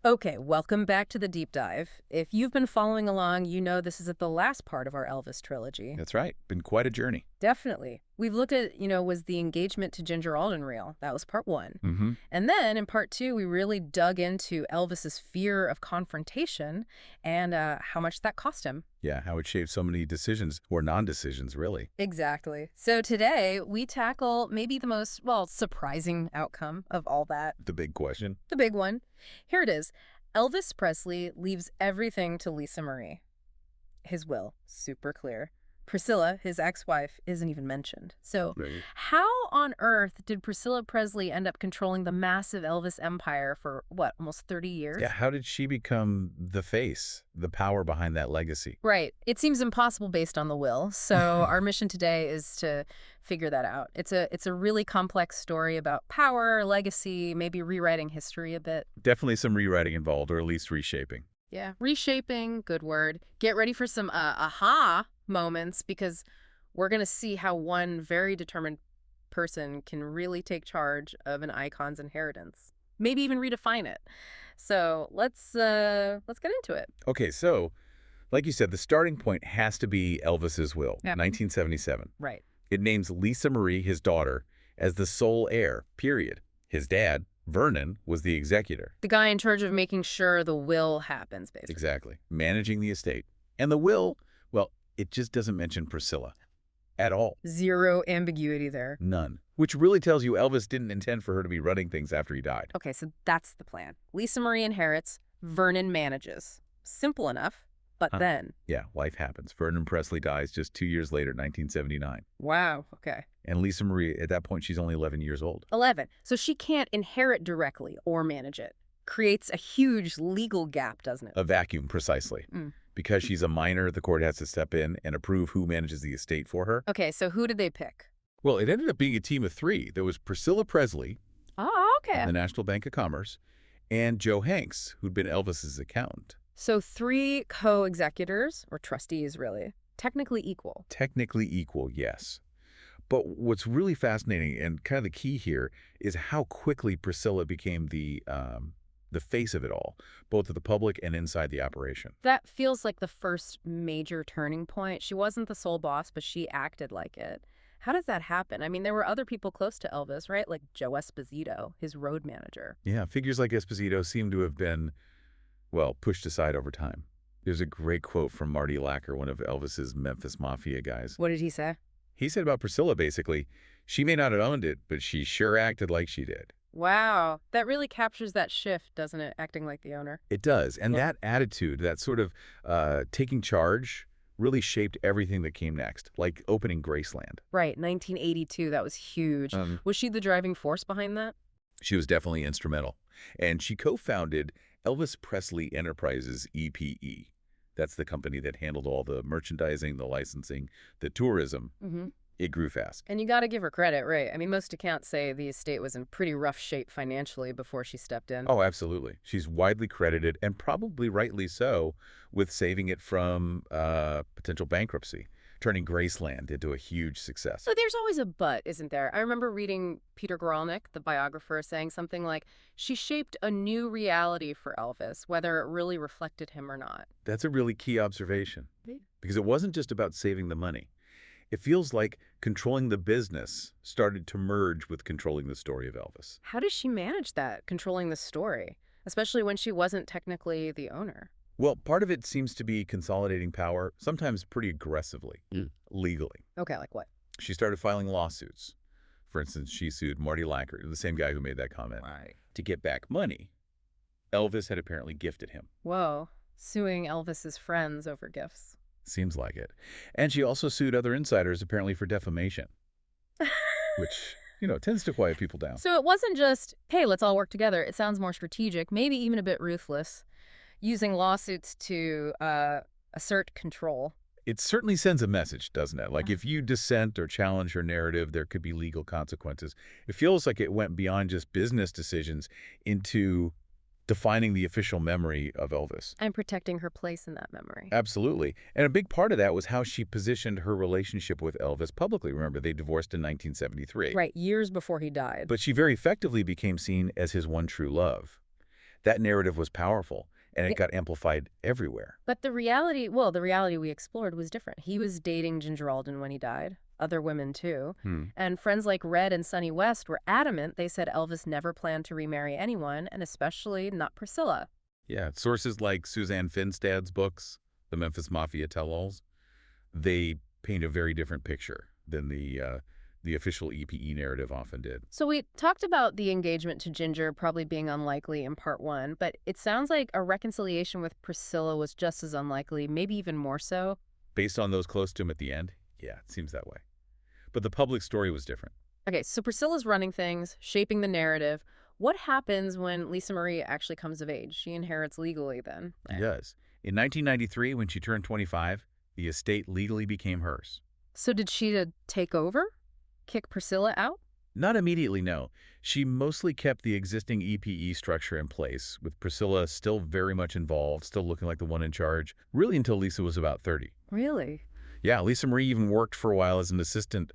Okay, welcome back to the deep dive. If you've been following along, you know this is at the last part of our Elvis trilogy. That's right. Been quite a journey. Definitely. We've looked at, was the engagement to Ginger Alden real? That was part one. Mm-hmm. And then in part two, we really dug into Elvis's fear of confrontation and how much that cost him. Yeah, how it shaped so many decisions, or non-decisions, really. Exactly. So today, we tackle maybe the most, well, surprising outcome of all that. The big question. The big one. Here it is. Elvis Presley leaves everything to Lisa Marie. His will, super clear. Priscilla, his ex-wife, isn't even mentioned. So Right. how on earth did Priscilla Presley end up controlling the massive Elvis empire for, what, almost 30 years? Yeah, how did she become the face, the power behind that legacy? Right. It seems impossible based on the will. So our mission today is to figure that out. It's a really complex story about power, legacy, maybe rewriting history a bit. Definitely some rewriting involved, or at least reshaping. Yeah, reshaping, good word. Get ready for some aha moments because we're going to see how one very determined person can really take charge of an icon's inheritance. Maybe even redefine it. So let's get into it. Okay, so, like you said, the starting point has to be Elvis's will, Yep. 1977. Right. It names Lisa Marie, his daughter, as the sole heir, period. His dad, Vernon, was the executor. The guy in charge of making sure the will happens, basically. Exactly. Managing the estate. And the will, well, it just doesn't mention Priscilla at all. Zero ambiguity there. None. Which really tells you Elvis didn't intend for her to be running things after he died. Okay, so that's the plan. Lisa Marie inherits, Vernon manages. Simple enough, but Huh. then... Yeah, life happens. Vernon Presley dies just 2 years later, 1979. Wow, okay. And Lisa Marie, at that point, she's only 11 years old. 11. So she can't inherit directly or manage it. Creates a huge legal gap, doesn't it? A vacuum, precisely. Mm. Because she's a minor, the court has to step in and approve who manages the estate for her. Okay, so who did they pick? Well, it ended up being a team of 3. There was Priscilla Presley, Oh, okay. the National Bank of Commerce, and Joe Hanks, who'd been Elvis's accountant. So 3 co-executors, or trustees, really. Technically equal. Technically equal, yes. But what's really fascinating and kind of the key here is how quickly Priscilla became the face of it all, both to the public and inside the operation. That feels like the first major turning point. She wasn't the sole boss, but she acted like it. How did that happen? I mean, there were other people close to Elvis, right? Like Joe Esposito, his road manager. Yeah, figures like Esposito seem to have been, well, pushed aside over time. There's a great quote from Marty Lacker, one of Elvis's Memphis Mafia guys. What did he say? He said about Priscilla, basically, she may not have owned it, but she sure acted like she did. Wow, that really captures that shift, doesn't it? Acting like the owner. It does. And Yeah. that attitude, that sort of taking charge, really shaped everything that came next, like opening Graceland. Right, 1982, that was huge. Was she the driving force behind that? She was definitely instrumental. And she co-founded Elvis Presley Enterprises, EPE. That's the company that handled all the merchandising, the licensing, the tourism. Mm-hmm. It grew fast. And you got to give her credit, right? I mean, most accounts say the estate was in pretty rough shape financially before she stepped in. Oh, absolutely. She's widely credited, and probably rightly so, with saving it from potential bankruptcy, turning Graceland into a huge success. So there's always a but, isn't there? I remember reading Peter Goralnik, the biographer, saying something like, she shaped a new reality for Elvis, whether it really reflected him or not. That's a really key observation, Yeah. because it wasn't just about saving the money. It feels like controlling the business started to merge with controlling the story of Elvis. How does she manage that, controlling the story, especially when she wasn't technically the owner? Well, part of it seems to be consolidating power, sometimes pretty aggressively, legally. Okay, like what? She started filing lawsuits. For instance, she sued Marty Lacker, the same guy who made that comment, Right. to get back money Elvis had apparently gifted him. Whoa, suing Elvis's friends over gifts. Seems like it. And she also sued other insiders, apparently for defamation, which, tends to quiet people down. So it wasn't just, hey, let's all work together. It sounds more strategic, maybe even a bit ruthless, using lawsuits to assert control. It certainly sends a message, doesn't it? Like if you dissent or challenge her narrative, there could be legal consequences. It feels like it went beyond just business decisions into defining the official memory of Elvis. And protecting her place in that memory. Absolutely. And a big part of that was how she positioned her relationship with Elvis publicly. Remember, they divorced in 1973. Right, years before he died. But she very effectively became seen as his one true love. That narrative was powerful, and it got amplified everywhere. But the reality we explored was different. He was dating Ginger Alden when he died, other women too. Hmm. And friends like Red and Sonny West were adamant. They said Elvis never planned to remarry anyone, and especially not Priscilla. Yeah, sources like Suzanne Finstad's books, The Memphis Mafia Tell-Alls, they paint a very different picture than the official EPE narrative often did. So we talked about the engagement to Ginger probably being unlikely in part one, but it sounds like a reconciliation with Priscilla was just as unlikely, maybe even more so. Based on those close to him at the end, yeah, it seems that way. But the public story was different. Okay, so Priscilla's running things, shaping the narrative. What happens when Lisa Marie actually comes of age? She inherits legally then, She right? does. In 1993, when she turned 25, the estate legally became hers. So did she take over? Kick Priscilla out? Not immediately, no. She mostly kept the existing EPE structure in place, with Priscilla still very much involved, still looking like the one in charge, really until Lisa was about 30. Really? Yeah, Lisa Marie even worked for a while as an assistant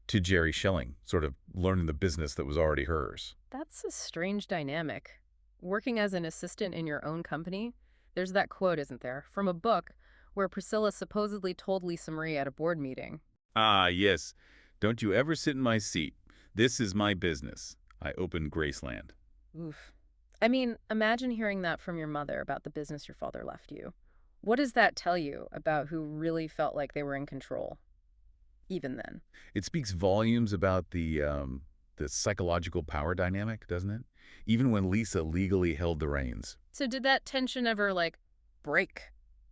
to Jerry Schilling, sort of learning the business that was already hers. That's a strange dynamic. Working as an assistant in your own company? There's that quote, isn't there, from a book where Priscilla supposedly told Lisa Marie at a board meeting. Ah, yes. Don't you ever sit in my seat. This is my business. I opened Graceland. Oof. I mean, imagine hearing that from your mother about the business your father left you. What does that tell you about who really felt like they were in control, even then? It speaks volumes about the psychological power dynamic, doesn't it? Even when Lisa legally held the reins. So did that tension ever, break?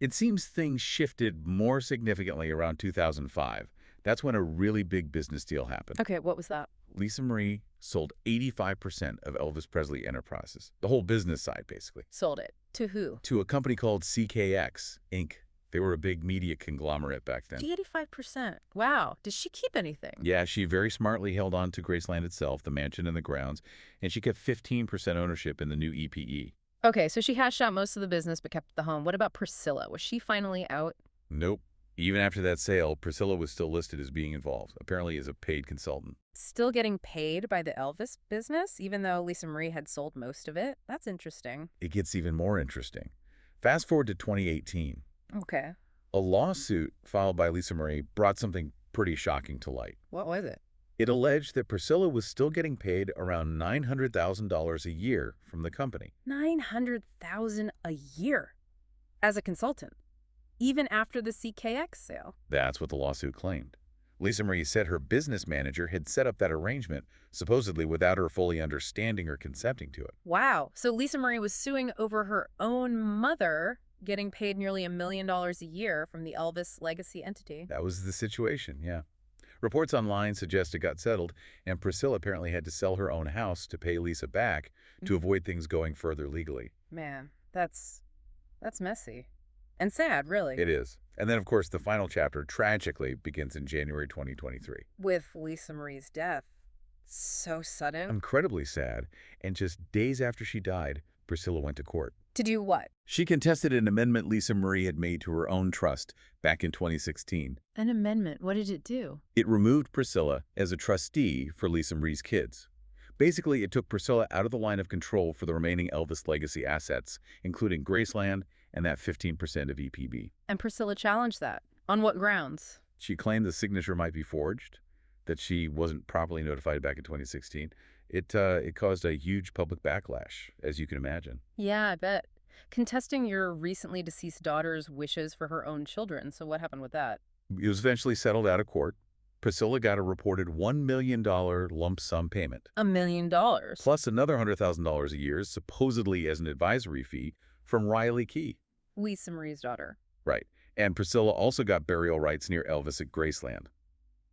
It seems things shifted more significantly around 2005. That's when a really big business deal happened. Okay, what was that? Lisa Marie sold 85% of Elvis Presley Enterprises, the whole business side, basically, Sold it. To who? to a company called CKX, Inc. They were a big media conglomerate back then. 85%. Wow. Did she keep anything? Yeah, she very smartly held on to Graceland itself, the mansion and the grounds, and she kept 15% ownership in the new EPE. Okay, so she hashed out most of the business but kept the home. What about Priscilla? Was she finally out? Nope. Even after that sale, Priscilla was still listed as being involved, apparently as a paid consultant. Still getting paid by the Elvis business, even though Lisa Marie had sold most of it? That's interesting. It gets even more interesting. Fast forward to 2018. Okay. A lawsuit filed by Lisa Marie brought something pretty shocking to light. What was it? It alleged that Priscilla was still getting paid around $900,000 a year from the company. 900,000 a year as a consultant, even after the CKX sale. That's what the lawsuit claimed. Lisa Marie said her business manager had set up that arrangement, supposedly without her fully understanding or consenting to it. Wow. So Lisa Marie was suing over her own mother getting paid nearly $1 million a year from the Elvis legacy entity. That was the situation, yeah. Reports online suggest it got settled, and Priscilla apparently had to sell her own house to pay Lisa back to avoid things going further legally. Man, that's messy. And sad, really. It is. And then, of course, the final chapter tragically begins in January 2023. With Lisa Marie's death. So sudden. Incredibly sad, and just days after she died, Priscilla went to court. To do what? She contested an amendment Lisa Marie had made to her own trust back in 2016. An amendment. What did it do? It removed Priscilla as a trustee for Lisa Marie's kids. Basically, it took Priscilla out of the line of control for the remaining Elvis legacy assets, including Graceland and that 15% of EPB. And Priscilla challenged that. On what grounds? She claimed the signature might be forged, that she wasn't properly notified back in 2016. It caused a huge public backlash, as you can imagine. Yeah, I bet. Contesting your recently deceased daughter's wishes for her own children. So what happened with that? It was eventually settled out of court. Priscilla got a reported $1 million lump sum payment, $1 million. plus another $100,000 a year, supposedly as an advisory fee, from Riley Key. Lisa Marie's daughter. Right. And Priscilla also got burial rights near Elvis at Graceland.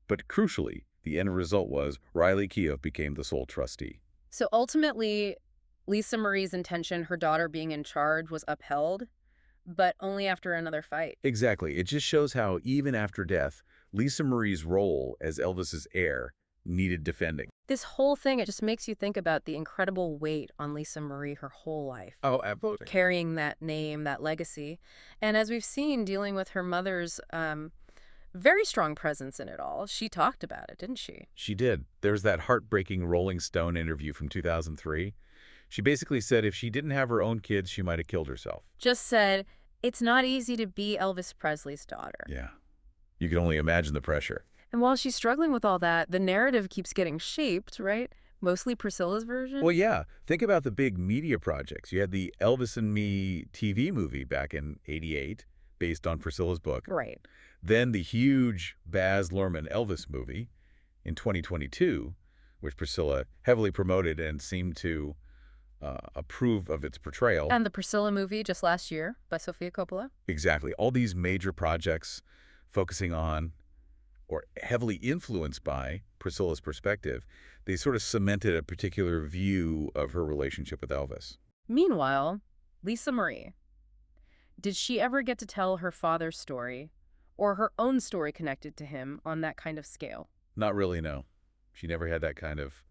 But crucially, the end result was Riley Keough became the sole trustee. So ultimately, Lisa Marie's intention, her daughter being in charge, was upheld, but only after another fight. Exactly. It just shows how, even after death, Lisa Marie's role as Elvis's heir needed defending. This whole thing, it just makes you think about the incredible weight on Lisa Marie her whole life. Oh, absolutely. Carrying that name, that legacy. And as we've seen, dealing with her mother's very strong presence in it all, she talked about it, didn't she? She did. There's that heartbreaking Rolling Stone interview from 2003. She basically said if she didn't have her own kids, she might have killed herself. Just said, it's not easy to be Elvis Presley's daughter. Yeah. You can only imagine the pressure. And while she's struggling with all that, the narrative keeps getting shaped, right? Mostly Priscilla's Well, version. yeah. Think about the big media projects. You had the Elvis and Me TV movie back in '88, based on Priscilla's book. Right. Then the huge Baz Luhrmann Elvis movie in 2022, which Priscilla heavily promoted and seemed to approve of its portrayal. And the Priscilla movie just last year by Sofia Coppola. Exactly. All these major projects focusing on or heavily influenced by Priscilla's perspective, they sort of cemented a particular view of her relationship with Elvis. Meanwhile, Lisa Marie, did she ever get to tell her father's story or her own story connected to him on that kind of scale? Not really, no. She never had that kind of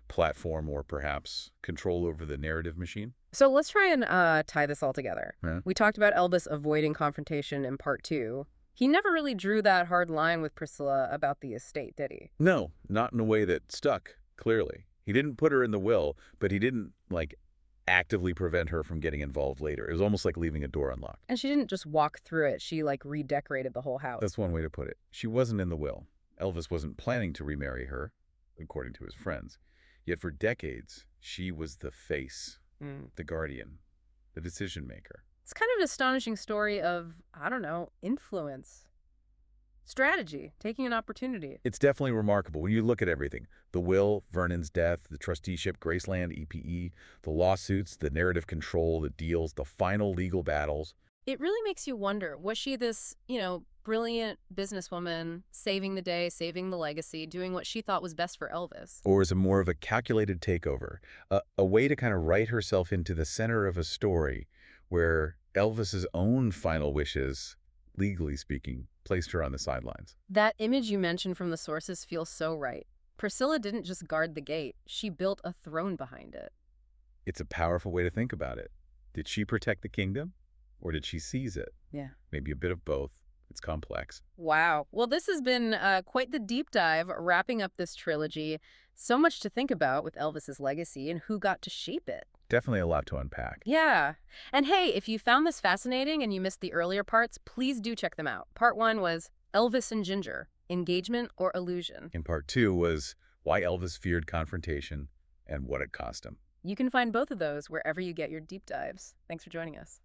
platform or perhaps control over the narrative machine. So let's try and tie this all together. Yeah. We talked about Elvis avoiding confrontation in part two. He never really drew that hard line with Priscilla about the estate, did he? No, not in a way that stuck, clearly. He didn't put her in the will, but he didn't, actively prevent her from getting involved later. It was almost like leaving a door unlocked. And she didn't just walk through it. She, redecorated the whole house. That's one way to put it. She wasn't in the will. Elvis wasn't planning to remarry her, according to his friends. Yet for decades, she was the face, the guardian, the decision maker. It's kind of an astonishing story of, I don't know, influence. Strategy, taking an opportunity. It's definitely remarkable when you look at everything. The will, Vernon's death, the trusteeship, Graceland, EPE, the lawsuits, the narrative control, the deals, the final legal battles. It really makes you wonder, was she this, brilliant businesswoman, saving the day, saving the legacy, doing what she thought was best for Elvis? Or is it more of a calculated takeover, a way to kind of write herself into the center of a story where Elvis's own final wishes, legally speaking, placed her on the sidelines? That image you mentioned from the sources feels so right. Priscilla didn't just guard the gate, she built a throne behind it. It's a powerful way to think about it. Did she protect the kingdom, or did she seize it? Yeah. Maybe a bit of both. It's complex. Wow. Well, this has been quite the deep dive wrapping up this trilogy. So much to think about with Elvis's legacy and who got to shape it. Definitely a lot to unpack. Yeah. And hey, if you found this fascinating and you missed the earlier parts, please do check them out. Part 1 was Elvis and Ginger, Engagement or Illusion. And part 2 was why Elvis feared confrontation and what it cost him. You can find both of those wherever you get your deep dives. Thanks for joining us.